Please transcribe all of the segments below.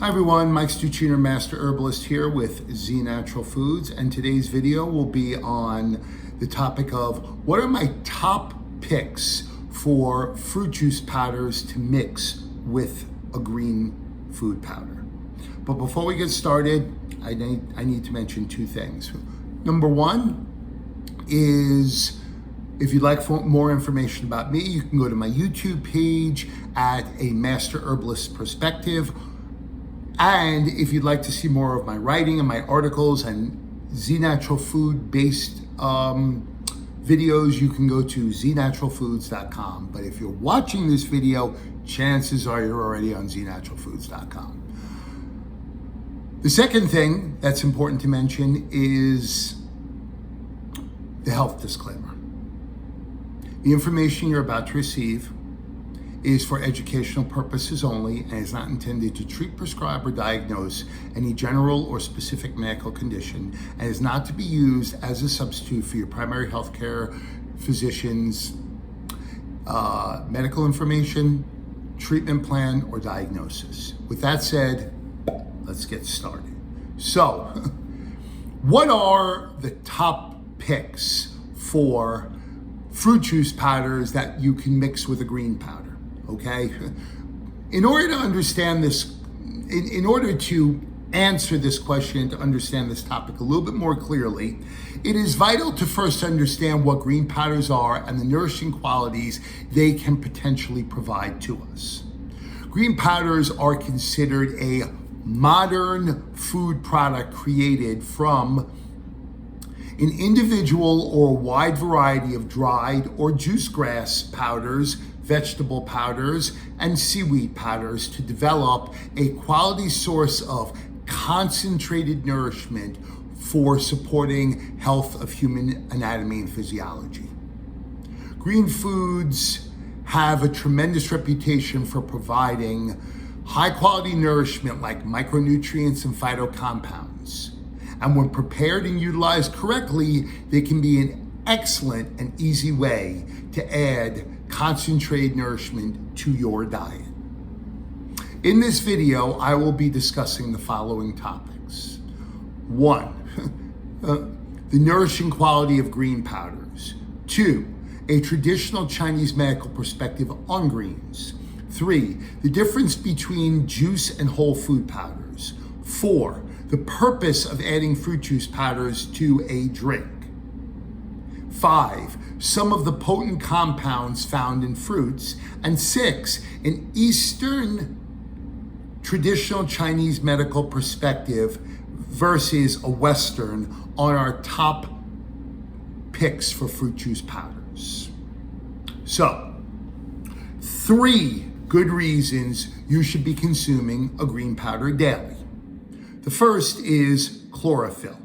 Hi everyone, Mike Stuchiner, Master Herbalist here with Z Natural Foods, and today's video will be on the topic of what are my top picks for fruit juice powders to mix with a green food powder. But before we get started, I need to mention two things. Number one is, if you'd like more information about me, you can go to my YouTube page at A Master Herbalist Perspective. And if you'd like to see more of my writing and my articles and Z Natural Food based videos, you can go to znaturalfoods.com. But if you're watching this video, chances are you're already on znaturalfoods.com. The second thing that's important to mention is the health disclaimer. The information you're about to receive is for educational purposes only and is not intended to treat, prescribe, or diagnose any general or specific medical condition, and is not to be used as a substitute for your primary healthcare physician's medical information, treatment plan, or diagnosis. With that said, let's get started. So, what are the top picks for fruit juice powders that you can mix with a green powder? Okay, in order to understand this, in order to answer this question, to understand this topic a little bit more clearly, it is vital to first understand what green powders are and the nourishing qualities they can potentially provide to us. Green powders are considered a modern food product created from an individual or wide variety of dried or juice grass powders, vegetable powders, and seaweed powders to develop a quality source of concentrated nourishment for supporting health of human anatomy and physiology. Green foods have a tremendous reputation for providing high quality nourishment like micronutrients and phytocompounds. And when prepared and utilized correctly, they can be an excellent and easy way to add concentrated nourishment to your diet. In this video, I will be discussing the following topics. One, the nourishing quality of green powders. Two, a traditional Chinese medical perspective on greens. Three, the difference between juice and whole food powders. Four, the purpose of adding fruit juice powders to a drink. 5, some of the potent compounds found in fruits. And 6, an Eastern traditional Chinese medical perspective versus a Western on our top picks for fruit juice powders. So, 3 good reasons you should be consuming a green powder daily. The first is chlorophyll.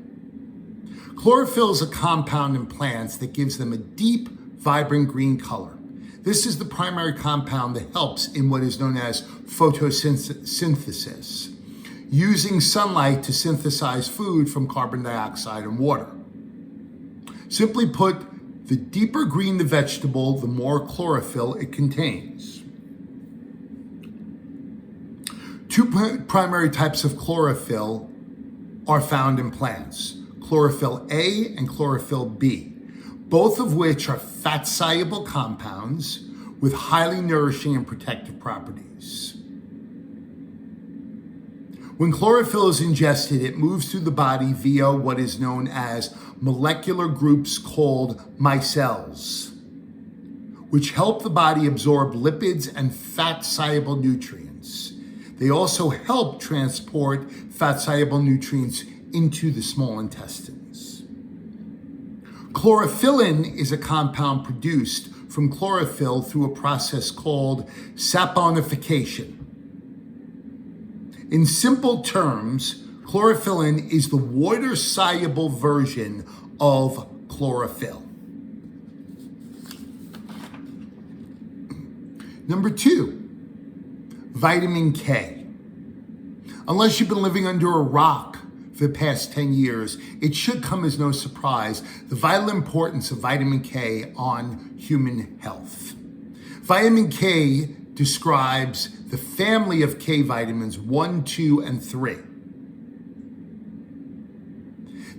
Chlorophyll is a compound in plants that gives them a deep, vibrant green color. This is the primary compound that helps in what is known as photosynthesis, using sunlight to synthesize food from carbon dioxide and water. Simply put, the deeper green the vegetable, the more chlorophyll it contains. 2 primary types of chlorophyll are found in plants: chlorophyll A and chlorophyll B, both of which are fat-soluble compounds with highly nourishing and protective properties. When chlorophyll is ingested, it moves through the body via what is known as molecular groups called micelles, which help the body absorb lipids and fat-soluble nutrients. They also help transport fat-soluble nutrients into the small intestines. Chlorophyllin is a compound produced from chlorophyll through a process called saponification. In simple terms, chlorophyllin is the water-soluble version of chlorophyll. Number 2, vitamin K. Unless you've been living under a rock for the past 10 years, it should come as no surprise the vital importance of vitamin K on human health. Vitamin K describes the family of K vitamins 1, 2, and 3.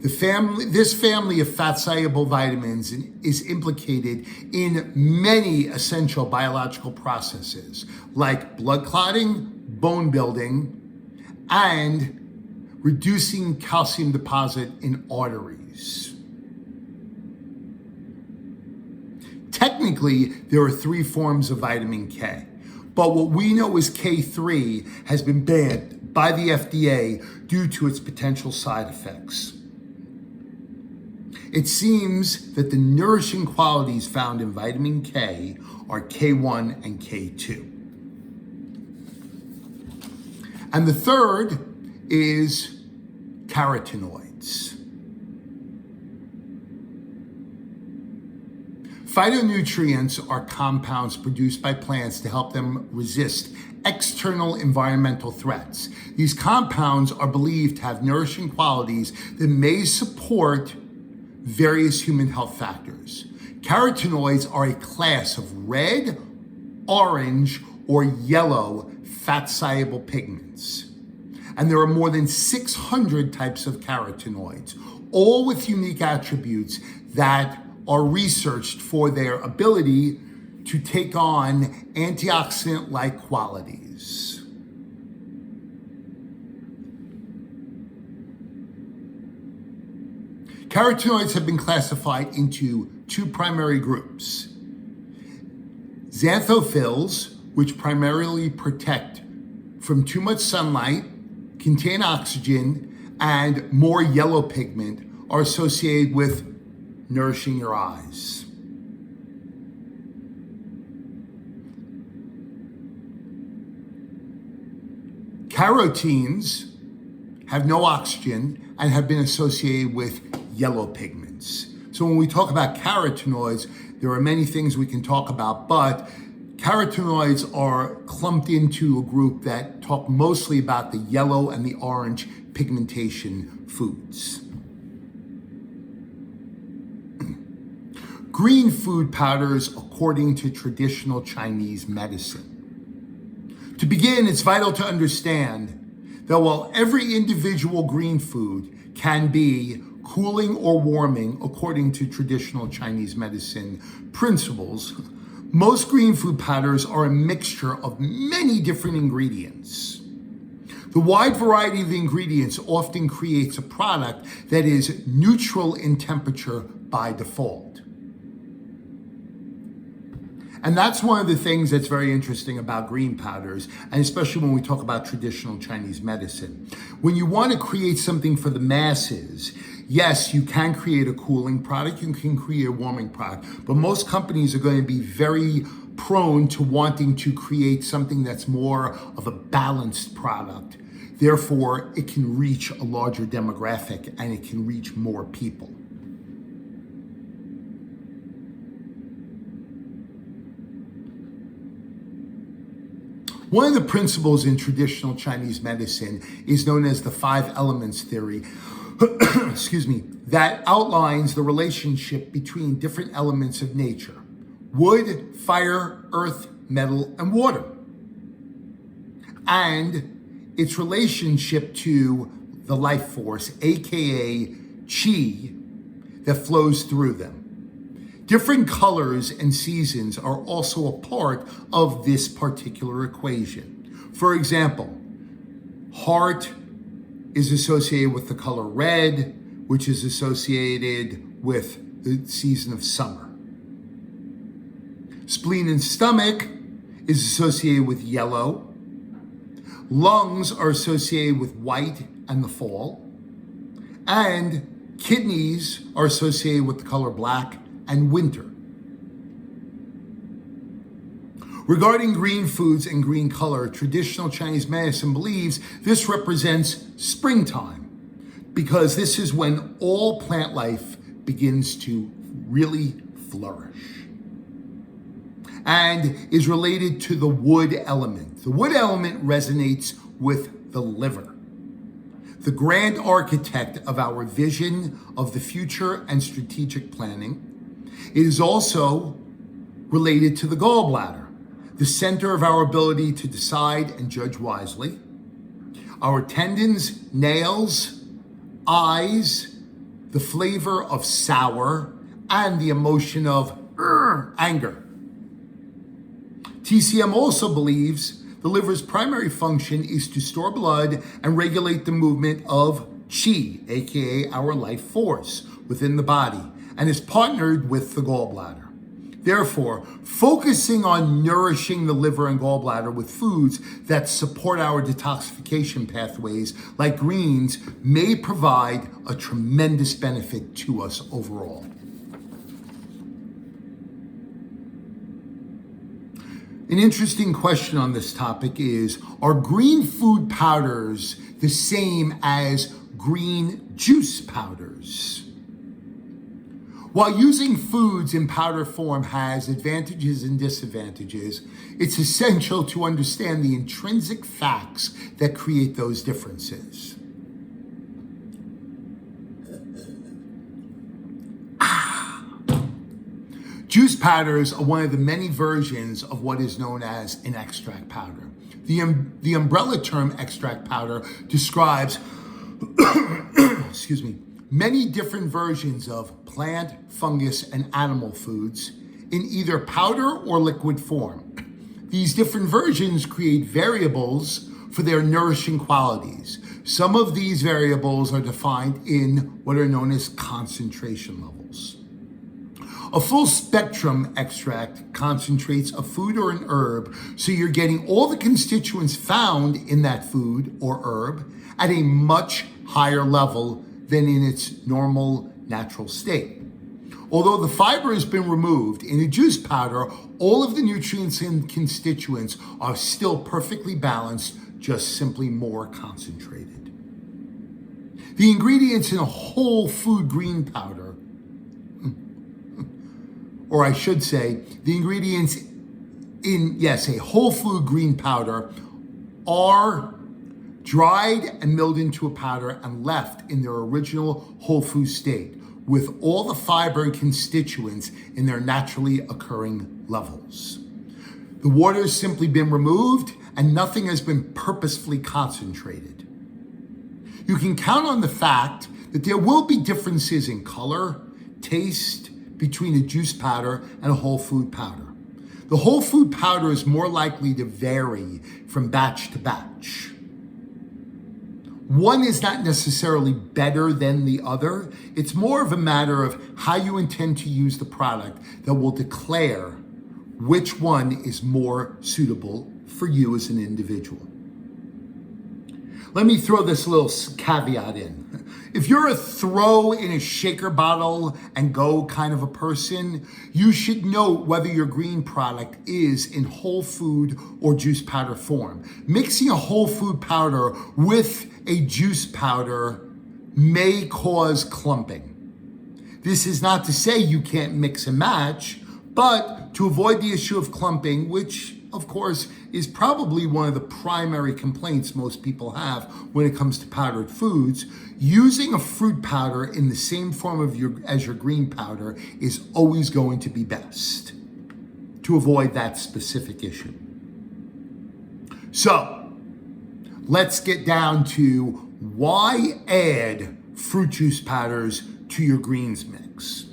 This family of fat-soluble vitamins is implicated in many essential biological processes like blood clotting, bone building, and reducing calcium deposit in arteries. Technically, there are 3 forms of vitamin K, but what we know as K3 has been banned by the FDA due to its potential side effects. It seems that the nourishing qualities found in vitamin K are K1 and K2. And the third is carotenoids. Phytonutrients are compounds produced by plants to help them resist external environmental threats. These compounds are believed to have nourishing qualities that may support various human health factors. Carotenoids are a class of red, orange, or yellow fat-soluble pigments. And there are more than 600 types of carotenoids, all with unique attributes that are researched for their ability to take on antioxidant-like qualities. Carotenoids have been classified into 2 primary groups. Xanthophylls, which primarily protect from too much sunlight, contain oxygen, and more yellow pigment, are associated with nourishing your eyes. Carotenes have no oxygen and have been associated with yellow pigments. So when we talk about carotenoids, there are many things we can talk about, but carotenoids are clumped into a group that talk mostly about the yellow and the orange pigmentation foods. Green food powders according to traditional Chinese medicine. To begin, it's vital to understand that while every individual green food can be cooling or warming according to traditional Chinese medicine principles, most green food powders are a mixture of many different ingredients. The wide variety of ingredients often creates a product that is neutral in temperature by default. And that's one of the things that's very interesting about green powders, and especially when we talk about traditional Chinese medicine. When you want to create something for the masses, yes, you can create a cooling product, you can create a warming product, but most companies are going to be very prone to wanting to create something that's more of a balanced product. Therefore, it can reach a larger demographic and it can reach more people. One of the principles in traditional Chinese medicine is known as the 5 elements theory, that outlines the relationship between different elements of nature: wood, fire, earth, metal, and water, and its relationship to the life force, aka qi, that flows through them. Different colors and seasons are also a part of this particular equation. For example, heart is associated with the color red, which is associated with the season of summer. Spleen and stomach is associated with yellow. Lungs are associated with white and the fall. And kidneys are associated with the color black and winter. Regarding green foods and green color, traditional Chinese medicine believes this represents springtime, because this is when all plant life begins to really flourish, and is related to the wood element. The wood element resonates with the liver, the grand architect of our vision of the future and strategic planning. It is also related to the gallbladder, the center of our ability to decide and judge wisely, our tendons, nails, eyes, the flavor of sour, and the emotion of anger. TCM also believes the liver's primary function is to store blood and regulate the movement of qi, aka our life force, within the body, and is partnered with the gallbladder. Therefore, focusing on nourishing the liver and gallbladder with foods that support our detoxification pathways, like greens, may provide a tremendous benefit to us overall. An interesting question on this topic is, are green food powders the same as green juice powders? While using foods in powder form has advantages and disadvantages, it's essential to understand the intrinsic facts that create those differences. Juice powders are one of the many versions of what is known as an extract powder. The umbrella term extract powder describes many different versions of plant, fungus, and animal foods in either powder or liquid form. These different versions create variables for their nourishing qualities. Some of these variables are defined in what are known as concentration levels. A full spectrum extract concentrates a food or an herb, so you're getting all the constituents found in that food or herb at a much higher level than in its normal natural state. Although the fiber has been removed, in a juice powder, all of the nutrients and constituents are still perfectly balanced, just simply more concentrated. The ingredients in a whole food green powder, or I should say, the ingredients in, a whole food green powder are dried and milled into a powder and left in their original whole food state, with all the fiber and constituents in their naturally occurring levels. The water has simply been removed and nothing has been purposefully concentrated. You can count on the fact that there will be differences in color, taste, between a juice powder and a whole food powder. The whole food powder is more likely to vary from batch to batch. One is not necessarily better than the other. It's more of a matter of how you intend to use the product that will declare which one is more suitable for you as an individual. Let me throw this little caveat in. If you're a throw in a shaker bottle and go kind of a person, you should note whether your green product is in whole food or juice powder form. Mixing a whole food powder with a juice powder may cause clumping. This is not to say you can't mix and match, but to avoid the issue of clumping, which of course is probably one of the primary complaints most people have when it comes to powdered foods, using a fruit powder in the same form as your green powder is always going to be best to avoid that specific issue. So let's get down to why add fruit juice powders to your greens mix.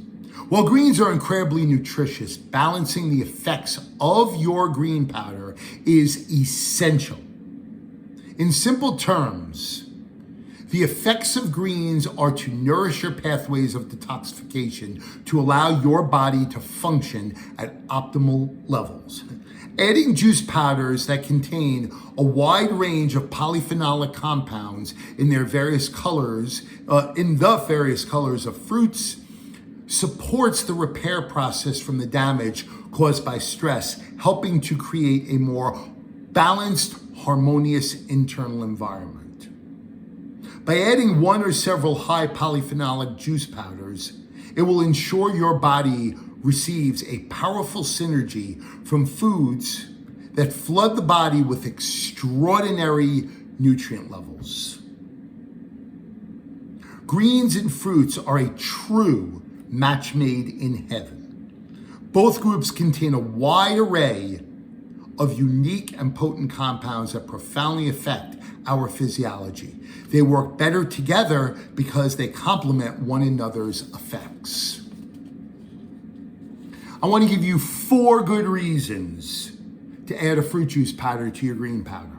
While greens are incredibly nutritious, balancing the effects of your green powder is essential. In simple terms, the effects of greens are to nourish your pathways of detoxification to allow your body to function at optimal levels. Adding juice powders that contain a wide range of polyphenolic compounds in their various colors, of fruits, supports the repair process from the damage caused by stress, helping to create a more balanced, harmonious internal environment. By adding one or several high polyphenolic juice powders, it will ensure your body receives a powerful synergy from foods that flood the body with extraordinary nutrient levels. Greens and fruits are a true match made in heaven. Both groups contain a wide array of unique and potent compounds that profoundly affect our physiology. They work better together because they complement one another's effects. I want to give you 4 good reasons to add a fruit juice powder to your green powder.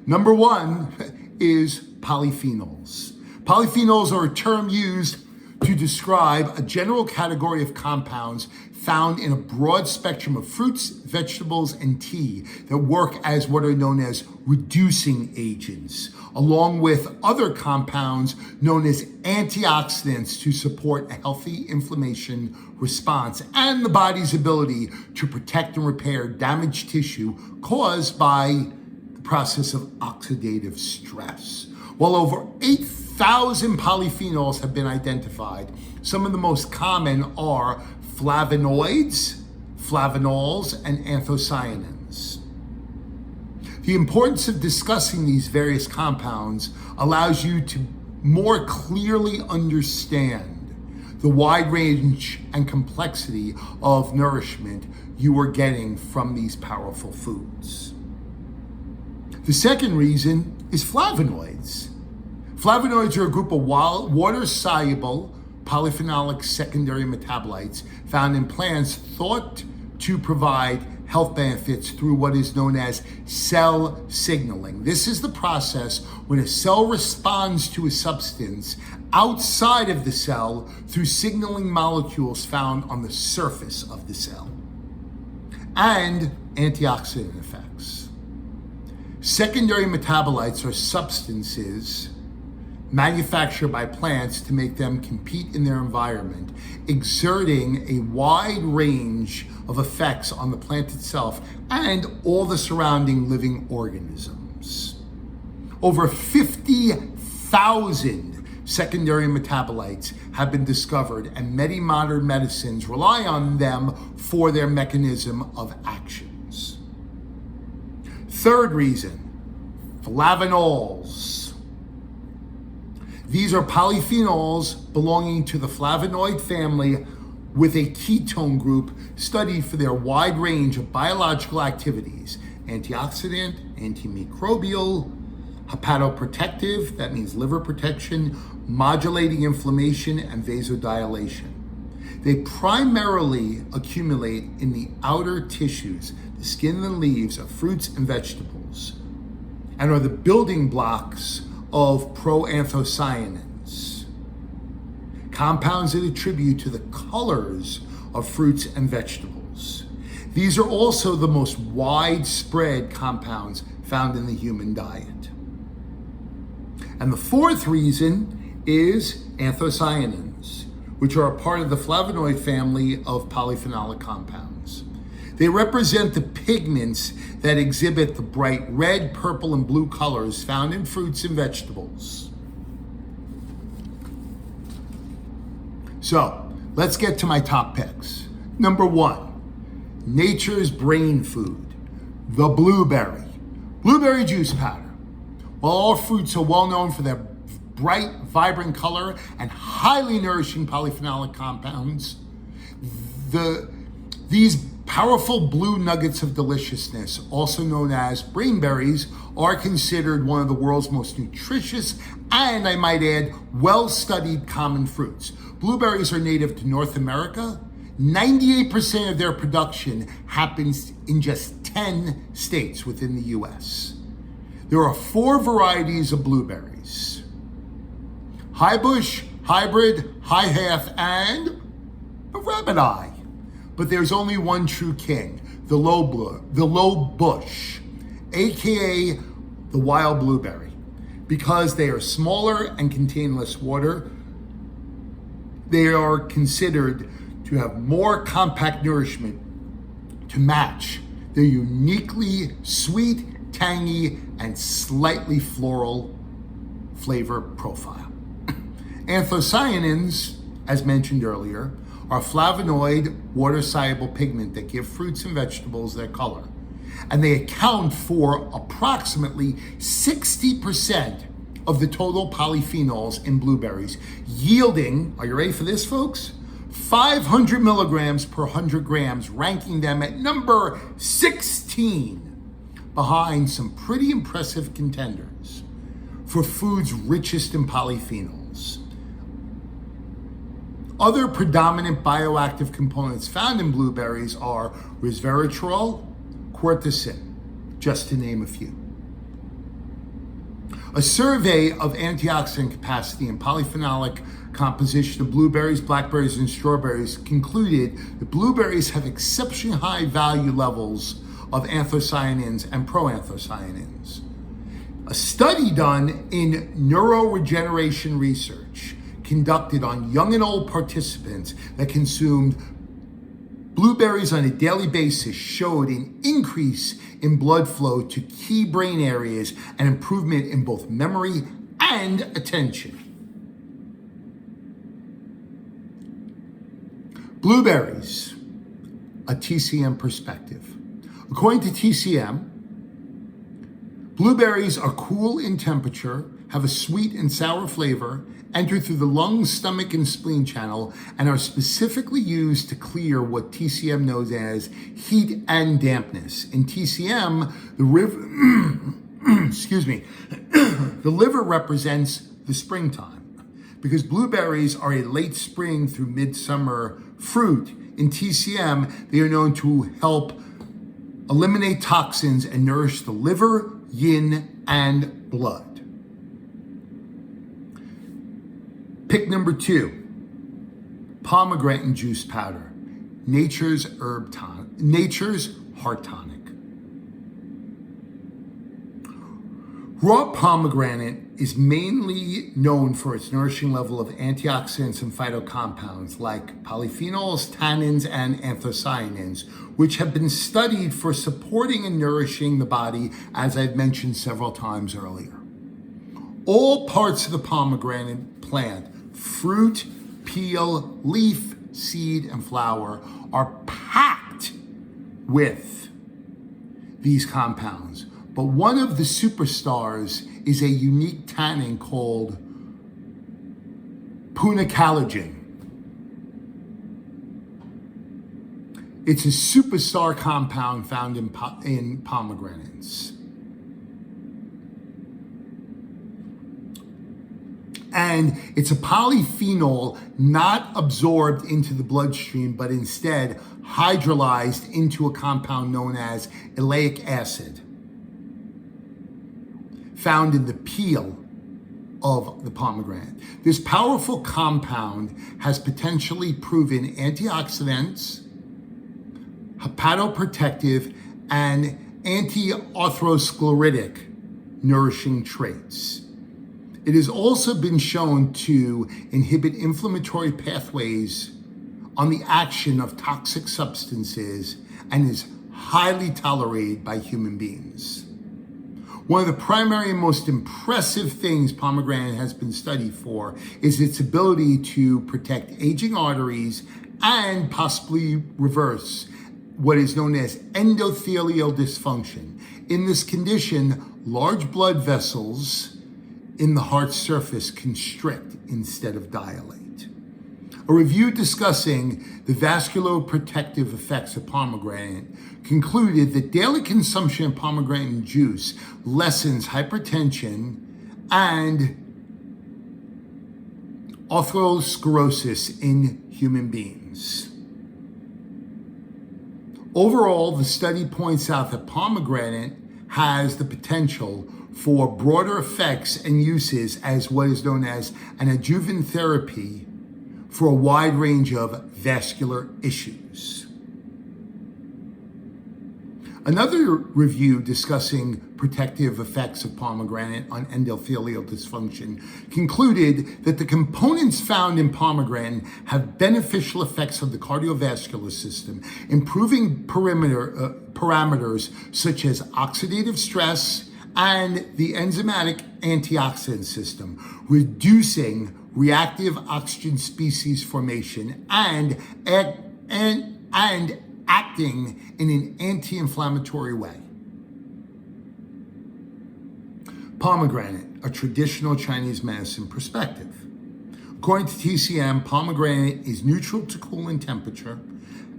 Number 1 is polyphenols. Polyphenols are a term used to describe a general category of compounds found in a broad spectrum of fruits, vegetables, and tea that work as what are known as reducing agents, along with other compounds known as antioxidants to support a healthy inflammation response and the body's ability to protect and repair damaged tissue caused by the process of oxidative stress. Well over 8,000 polyphenols have been identified. Some of the most common are flavonoids, flavonols, and anthocyanins. The importance of discussing these various compounds allows you to more clearly understand the wide range and complexity of nourishment you are getting from these powerful foods. The second reason is flavonoids. Flavonoids are a group of water-soluble polyphenolic secondary metabolites found in plants thought to provide health benefits through what is known as cell signaling. This is the process when a cell responds to a substance outside of the cell through signaling molecules found on the surface of the cell. And antioxidant effects. Secondary metabolites are substances manufactured by plants to make them compete in their environment, exerting a wide range of effects on the plant itself and all the surrounding living organisms. Over 50,000 secondary metabolites have been discovered, and many modern medicines rely on them for their mechanism of actions. Third reason, flavonols. These are polyphenols belonging to the flavonoid family with a ketone group studied for their wide range of biological activities: antioxidant, antimicrobial, hepatoprotective, that means liver protection, modulating inflammation, and vasodilation. They primarily accumulate in the outer tissues, the skin and leaves of fruits and vegetables, and are the building blocks of proanthocyanins, compounds that attribute to the colors of fruits and vegetables. These are also the most widespread compounds found in the human diet. And the fourth reason is anthocyanins, which are a part of the flavonoid family of polyphenolic compounds. They represent the pigments that exhibit the bright red, purple, and blue colors found in fruits and vegetables. So, let's get to my top picks. Number 1, nature's brain food, the blueberry. Blueberry juice powder. While all fruits are well known for their bright, vibrant color and highly nourishing polyphenolic compounds, these powerful blue nuggets of deliciousness, also known as brainberries, are considered one of the world's most nutritious and, I might add, well-studied common fruits. Blueberries are native to North America. 98% of their production happens in just 10 states within the US. There are 4 varieties of blueberries: high bush, hybrid, high half, and a rabbit eye. But there's only one true king, the low bush, aka the wild blueberry. Because they are smaller and contain less water, they are considered to have more compact nourishment to match their uniquely sweet, tangy, and slightly floral flavor profile. Anthocyanins, as mentioned earlier, are flavonoid, water-soluble pigment that give fruits and vegetables their color. And they account for approximately 60% of the total polyphenols in blueberries, yielding, are you ready for this, folks? 500 milligrams per 100 grams, ranking them at number 16 behind some pretty impressive contenders for food's richest in polyphenols. Other predominant bioactive components found in blueberries are resveratrol, quercetin, just to name a few. A survey of antioxidant capacity and polyphenolic composition of blueberries, blackberries, and strawberries concluded that blueberries have exceptionally high value levels of anthocyanins and proanthocyanins. A study done in neuroregeneration research conducted on young and old participants that consumed blueberries on a daily basis showed an increase in blood flow to key brain areas and improvement in both memory and attention. Blueberries, a TCM perspective. According to TCM, blueberries are cool in temperature, have a sweet and sour flavor, enter through the lungs, stomach, and spleen channel, and are specifically used to clear what TCM knows as heat and dampness. In TCM, the liver represents the springtime. Because blueberries are a late spring through midsummer fruit, in TCM, they are known to help eliminate toxins and nourish the liver, yin, and blood. Pick number 2, pomegranate juice powder, nature's heart tonic. Raw pomegranate is mainly known for its nourishing level of antioxidants and phytocompounds like polyphenols, tannins, and anthocyanins, which have been studied for supporting and nourishing the body, as I've mentioned several times earlier. All parts of the pomegranate plant, fruit, peel, leaf, seed, and flower, are packed with these compounds. But one of the superstars is a unique tannin called punicalagin. It's a superstar compound found in pomegranates. And it's a polyphenol not absorbed into the bloodstream, but instead hydrolyzed into a compound known as oleic acid, found in the peel of the pomegranate. This powerful compound has potentially proven antioxidants, hepatoprotective, and anti-atherosclerotic nourishing traits. It has also been shown to inhibit inflammatory pathways on the action of toxic substances and is highly tolerated by human beings. One of the primary and most impressive things pomegranate has been studied for is its ability to protect aging arteries and possibly reverse what is known as endothelial dysfunction. In this condition, large blood vessels in the heart's surface constrict instead of dilate. A review discussing the vasculoprotective effects of pomegranate concluded that daily consumption of pomegranate juice lessens hypertension and atherosclerosis in human beings. Overall, the study points out that pomegranate has the potential for broader effects and uses as what is known as an adjuvant therapy for a wide range of vascular issues. Another review discussing protective effects of pomegranate on endothelial dysfunction concluded that the components found in pomegranate have beneficial effects on the cardiovascular system, improving parameters such as oxidative stress and the enzymatic antioxidant system, reducing reactive oxygen species formation and acting in an anti-inflammatory way. Pomegranate, a traditional Chinese medicine perspective. According to TCM, pomegranate is neutral to cool in temperature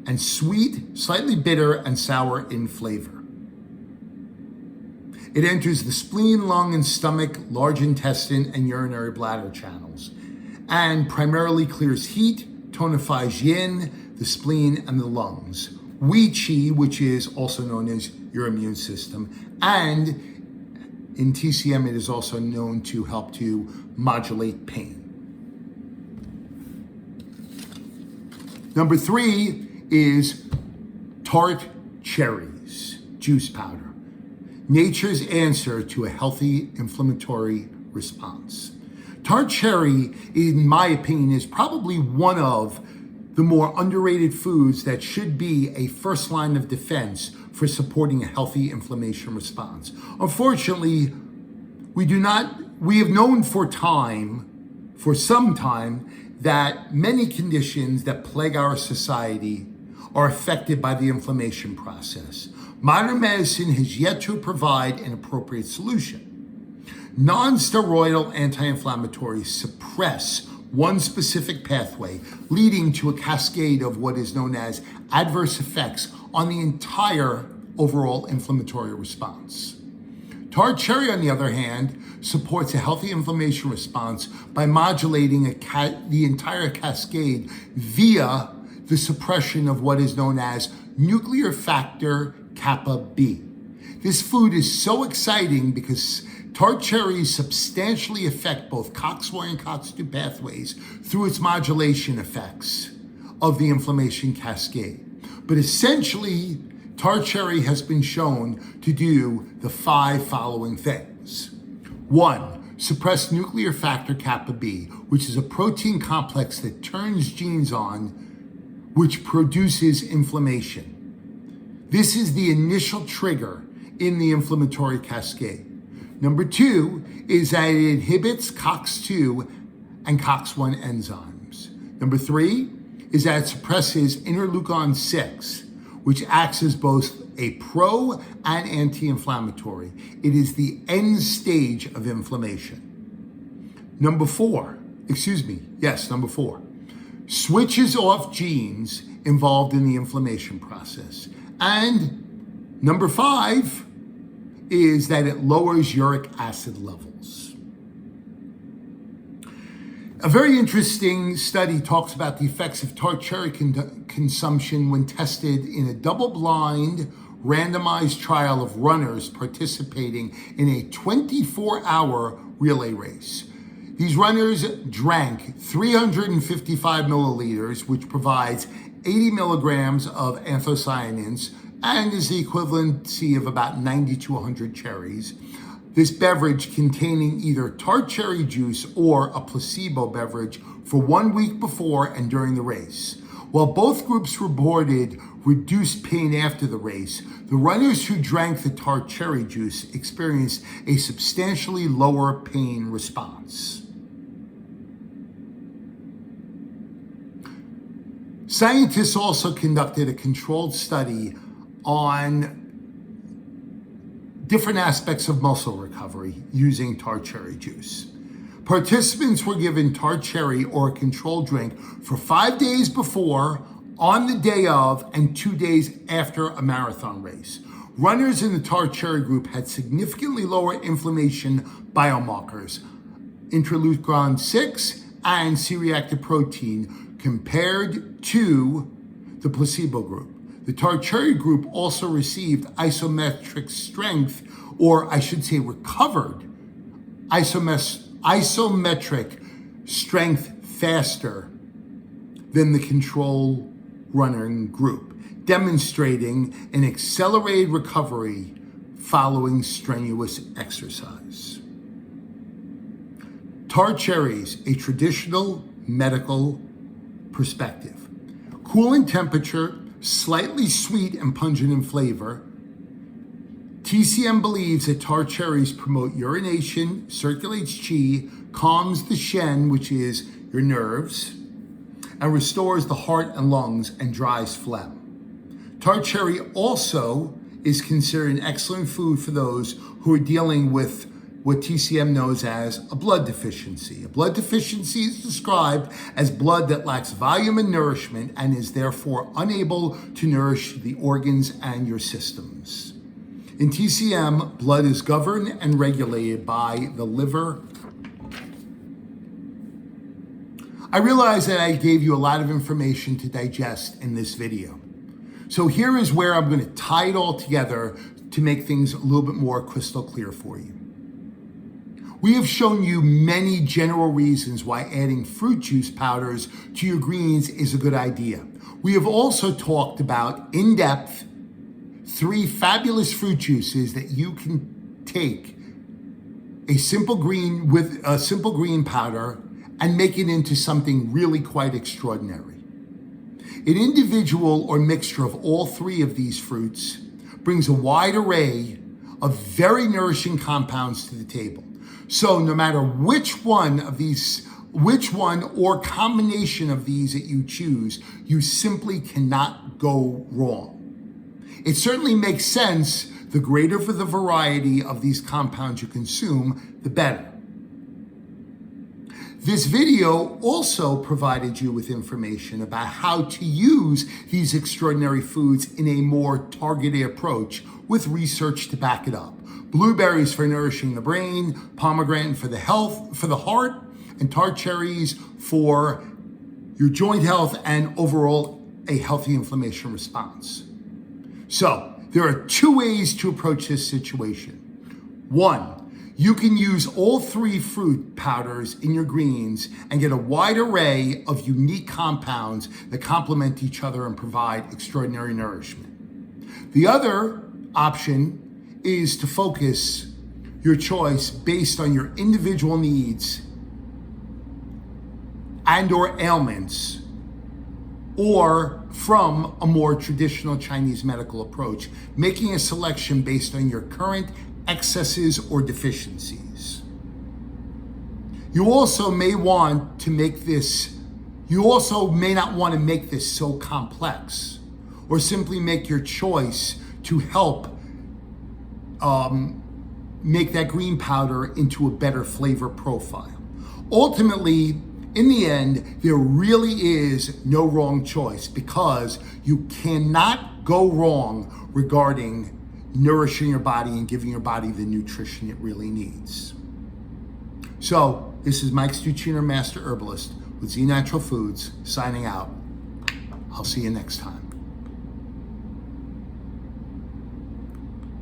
and sweet, slightly bitter, and sour in flavor. It enters the spleen, lung, and stomach, large intestine, and urinary bladder channels, and primarily clears heat, tonifies yin, the spleen, and the lungs. Wei Qi, which is also known as your immune system, and in TCM it is also known to help to modulate pain. Number 3 is Tart Cherries juice powder, nature's answer to a healthy inflammatory response. Tart Cherry, in my opinion, is probably one of the more underrated foods that should be a first line of defense for supporting a healthy inflammation response. Unfortunately, we have known for some time, that many conditions that plague our society are affected by the inflammation process. Modern medicine has yet to provide an appropriate solution. Non-steroidal anti-inflammatories suppress one specific pathway, leading to a cascade of what is known as adverse effects on the entire overall inflammatory response. Tart Cherry, on the other hand, supports a healthy inflammation response by modulating the entire cascade via the suppression of what is known as nuclear factor kappa B. This food is so exciting because Tart cherries substantially affect both COX-1 and COX-2 pathways through its modulation effects of the inflammation cascade. But essentially, Tart cherry has been shown to do the 5 following things. 1, suppress nuclear factor kappa B, which is a protein complex that turns genes on, which produces inflammation. This is the initial trigger in the inflammatory cascade. Number 2 is that it inhibits COX-2 and COX-1 enzymes. Number 3 is that it suppresses interleukin-6, which acts as both a pro and anti-inflammatory. It is the end stage of inflammation. Number 4, switches off genes involved in the inflammation process. And number 5 is that it lowers uric acid levels. A very interesting study talks about the effects of tart cherry consumption when tested in a double-blind, randomized trial of runners participating in a 24-hour relay race. These runners drank 355 milliliters, which provides 80 milligrams of anthocyanins, and is the equivalency of about 90 to 100 cherries. This beverage containing either tart cherry juice or a placebo beverage for 1 week before and during the race. While both groups reported reduced pain after the race, the runners who drank the tart cherry juice experienced a substantially lower pain response. Scientists also conducted a controlled study on different aspects of muscle recovery using tart cherry juice. Participants were given tart cherry or a controlled drink for 5 days before, on the day of, and 2 days after a marathon race. Runners in the tart cherry group had significantly lower inflammation biomarkers, interleukin-6 and C-reactive protein, compared to the placebo group. The tart cherry group also received isometric strength, or I should say recovered isometric strength faster than the control running group, demonstrating an accelerated recovery following strenuous exercise. Tart cherries, a traditional medical perspective. Cool in temperature, slightly sweet and pungent in flavor. TCM believes that tart cherries promote urination, circulates qi, calms the shen, which is your nerves, and restores the heart and lungs and dries phlegm. Tart cherry also is considered an excellent food for those who are dealing with what TCM knows as a blood deficiency. A blood deficiency is described as blood that lacks volume and nourishment and is therefore unable to nourish the organs and your systems. In TCM, blood is governed and regulated by the liver. I realize that I gave you a lot of information to digest in this video. So here is where I'm going to tie it all together to make things a little bit more crystal clear for you. We have shown you many general reasons why adding fruit juice powders to your greens is a good idea. We have also talked about in depth 3 fabulous fruit juices that you can take a simple green powder and make it into something really quite extraordinary. An individual or mixture of all 3 of these fruits brings a wide array of very nourishing compounds to the table. So no matter which one or combination of these that you choose, you simply cannot go wrong. It certainly makes sense. The greater for the variety of these compounds you consume, the better. This video also provided you with information about how to use these extraordinary foods in a more targeted approach with research to back it up. Blueberries for nourishing the brain, pomegranate for the heart, and tart cherries for your joint health and overall a healthy inflammation response. So there are 2 ways to approach this situation. 1, you can use all 3 fruit powders in your greens and get a wide array of unique compounds that complement each other and provide extraordinary nourishment. The other option is to focus your choice based on your individual needs and or ailments, or from a more traditional Chinese medical approach, making a selection based on your current excesses or deficiencies. You also may not want to make this so complex, or simply make your choice to help make that green powder into a better flavor profile. Ultimately, in the end, there really is no wrong choice, because you cannot go wrong regarding nourishing your body and giving your body the nutrition it really needs. So this is Mike Stuchiner, Master Herbalist with Z Natural Foods, signing out. I'll see you next time.